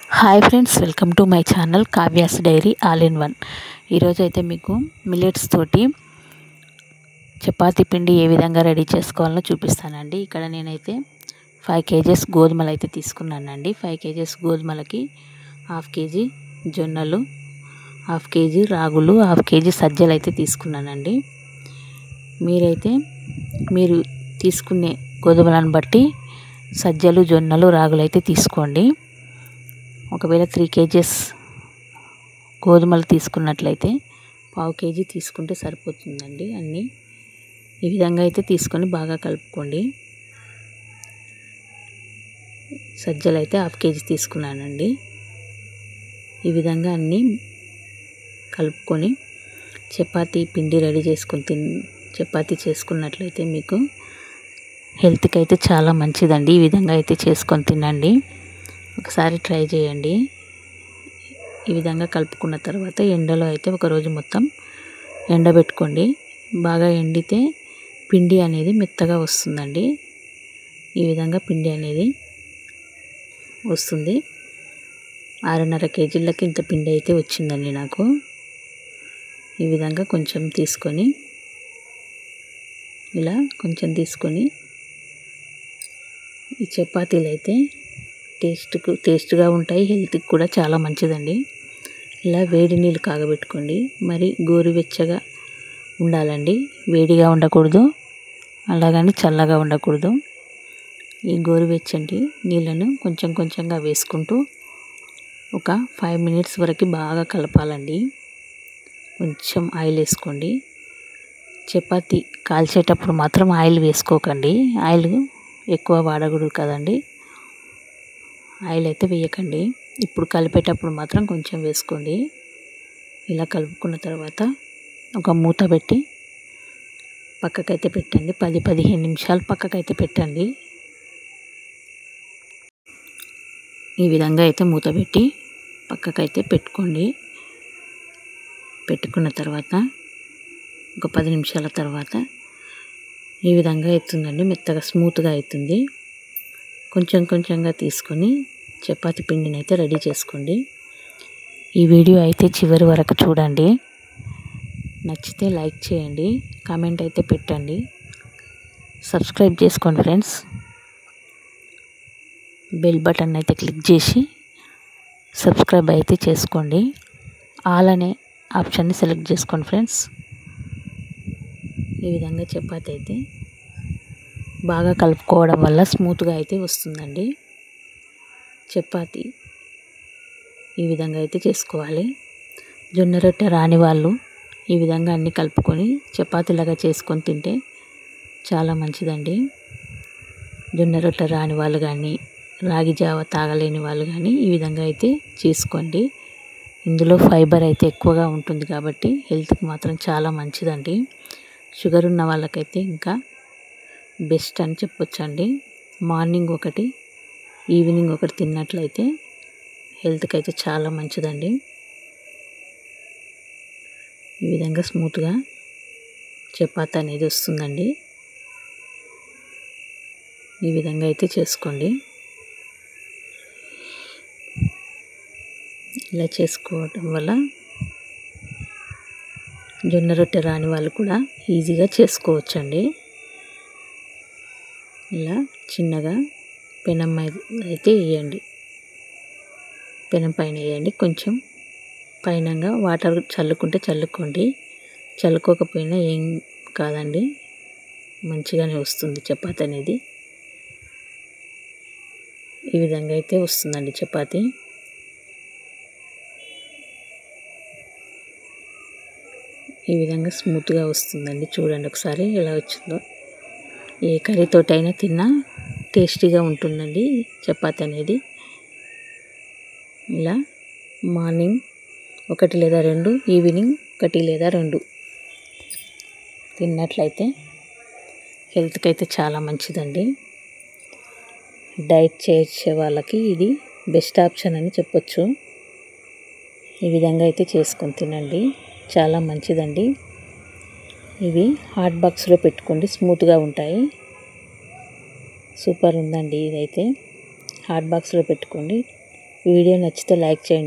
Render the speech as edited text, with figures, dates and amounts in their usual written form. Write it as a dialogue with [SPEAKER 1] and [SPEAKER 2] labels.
[SPEAKER 1] Hi friends, welcome to my channel Kavya's diary all in one. ఈరోజు అయితే మీకు millets తోటి చపాతీ పిండి ఏ విధంగా రెడీ చేసుకోవాలో చూపిస్తానండి. ఇక్కడ నేనైతే 5 kgs గోధుమలు అయితే తీసుకున్నానండి. 5 kgs గోధుమలకి 1/2 kg జొన్నలు, 1/2 kg రాగులు, 1/2 kg సజ్జలు అయితే తీసుకున్నానండి. మీరు తీసుకునే గోధుమలను బట్టి సజ్జలు, జొన్నలు, రాగులు అయితే తీసుకోండి. ఒకవేళ 3 kgs గోధుమలు తీసుకున్నట్లయితే 1/2 kg తీసుకుంటే సరిపోతుందండి. అన్నీ ఈ విధంగా అయితే తీసుకొని బాగా కలుపుకోండి. సజ్జలు అయితే 1/2 kg తీసుకున్నానండి. ఈ విధంగా అన్నీ కలుపుకొని చపాతీ పిండి రెడీ చేసుకొని చపాతీ చేసుకున్నట్లయితే మీకు హెల్త్కి అయితే చాలా మంచిదండి. ఈ విధంగా అయితే చేసుకొని తినండి. ఒకసారి ట్రై చేయండి. ఈ విధంగా కలుపుకున్న తర్వాత ఎండలో అయితే ఒకరోజు మొత్తం ఎండబెట్టుకోండి. బాగా ఎండితే పిండి అనేది మెత్తగా వస్తుందండి. ఈ విధంగా పిండి అనేది వస్తుంది. 6.5 kgలకి ఇంత పిండి అయితే వచ్చిందండి నాకు. ఈ విధంగా కొంచెం తీసుకొని ఇలా కొంచెం తీసుకొని ఈ చపాతీలు అయితే టేస్ట్గా ఉంటాయి. హెల్త్కి కూడా చాలా మంచిదండి. ఇలా వేడి నీళ్ళు కాగబెట్టుకోండి. మరి గోరువెచ్చగా ఉండాలండి. వేడిగా ఉండకూడదు, అలాగని చల్లగా ఉండకూడదు. ఈ గోరువెచ్చని నీళ్ళను కొంచెం కొంచెంగా వేసుకుంటూ ఒక 5 minutes వరకు బాగా కలపాలండి. కొంచెం ఆయిల్ వేసుకోండి. చపాతీ కాల్చేటప్పుడు మాత్రం ఆయిల్ వేసుకోకండి. ఆయిల్ ఎక్కువ వాడకూడదు కదండి. ఆయిల్ అయితే వేయకండి. ఇప్పుడు కలిపేటప్పుడు మాత్రం కొంచెం వేసుకోండి. ఇలా కలుపుకున్న తర్వాత ఒక మూత పెట్టి పక్కకైతే పెట్టండి. 10-15 నిమిషాలు పక్కకైతే పెట్టండి. ఈ విధంగా అయితే మూత పెట్టి పక్కకైతే పెట్టుకోండి. పెట్టుకున్న తర్వాత ఒక 10 నిమిషాల తర్వాత ఈ విధంగా అవుతుందండి. మెత్తగా స్మూత్గా అవుతుంది. కొంచెం కొంచెంగా తీసుకొని చపాతీ పిండిని అయితే రెడీ చేసుకోండి. ఈ వీడియో అయితే చివరి వరకు చూడండి. నచ్చితే లైక్ చేయండి, కామెంట్ అయితే పెట్టండి, సబ్స్క్రైబ్ చేసుకోండి ఫ్రెండ్స్. బెల్ బటన్ అయితే క్లిక్ చేసి సబ్స్క్రైబ్ అయితే చేసుకోండి. ఆల్ అనే ఆప్షన్ని సెలెక్ట్ చేసుకోండి ఫ్రెండ్స్. ఈ విధంగా చపాతీ అయితే బాగా కలుపుకోవడం వల్ల స్మూత్గా అయితే వస్తుందండి. చపాతీ ఈ విధంగా అయితే చేసుకోవాలి. జొన్న రొట్టె రాని వాళ్ళు ఈ విధంగా అన్నీ కలుపుకొని చపాతీలాగా చేసుకొని తింటే చాలా మంచిదండి. జొన్న రొట్టె రాని వాళ్ళు కానీ, రాగి జావ తాగలేని వాళ్ళు కానీ ఈ విధంగా అయితే చేసుకోండి. ఇందులో ఫైబర్ అయితే ఎక్కువగా ఉంటుంది కాబట్టి హెల్త్కి మాత్రం చాలా మంచిదండి. షుగర్ ఉన్న వాళ్ళకైతే ఇంకా బెస్ట్ అని చెప్పొచ్చండి. మార్నింగ్ ఒకటి, ఈవినింగ్ ఒకటి తిన్నట్లయితే హెల్త్కి అయితే చాలా మంచిదండి. ఈ విధంగా స్మూత్గా చపాతీ అనేది వస్తుందండి. ఈ విధంగా అయితే చేసుకోండి. ఇలా చేసుకోవటం వల్ల జొన్న రొట్టె రాని వాళ్ళు కూడా ఈజీగా చేసుకోవచ్చండి. ఇలా చిన్నగా పెనం అయితే వేయండి. పెనం పైన వేయండి. కొంచెం పైనంగా వాటర్ చల్లుకోండి. చల్లుకోకపోయినా ఏం కాదండి, మంచిగానే వస్తుంది చపాతీ అనేది. ఈ విధంగా అయితే వస్తుందండి చపాతీ. ఈ విధంగా స్మూత్గా వస్తుందండి. చూడండి ఒకసారి ఎలా వచ్చిందో. ఏ కర్రీతోటైనా తిన్నా టేస్టీగా ఉంటుందండి చపాతీ అనేది. ఇలా మార్నింగ్ 1 లేదా 2, ఈవినింగ్ 1 లేదా 2 తిన్నట్లయితే హెల్త్కి అయితే చాలా మంచిదండి. డైట్ చేసే వాళ్ళకి ఇది బెస్ట్ ఆప్షన్ అని చెప్పొచ్చు. ఈ విధంగా అయితే చేసుకొని తినండి, చాలా మంచిదండి. ఇవి హాట్ బాక్స్లో పెట్టుకోండి, స్మూత్గా ఉంటాయి. సూపర్ ఉందండి ఇదైతే. హాట్ బాక్స్లో పెట్టుకోండి. వీడియో నచ్చితే లైక్ చేయండి.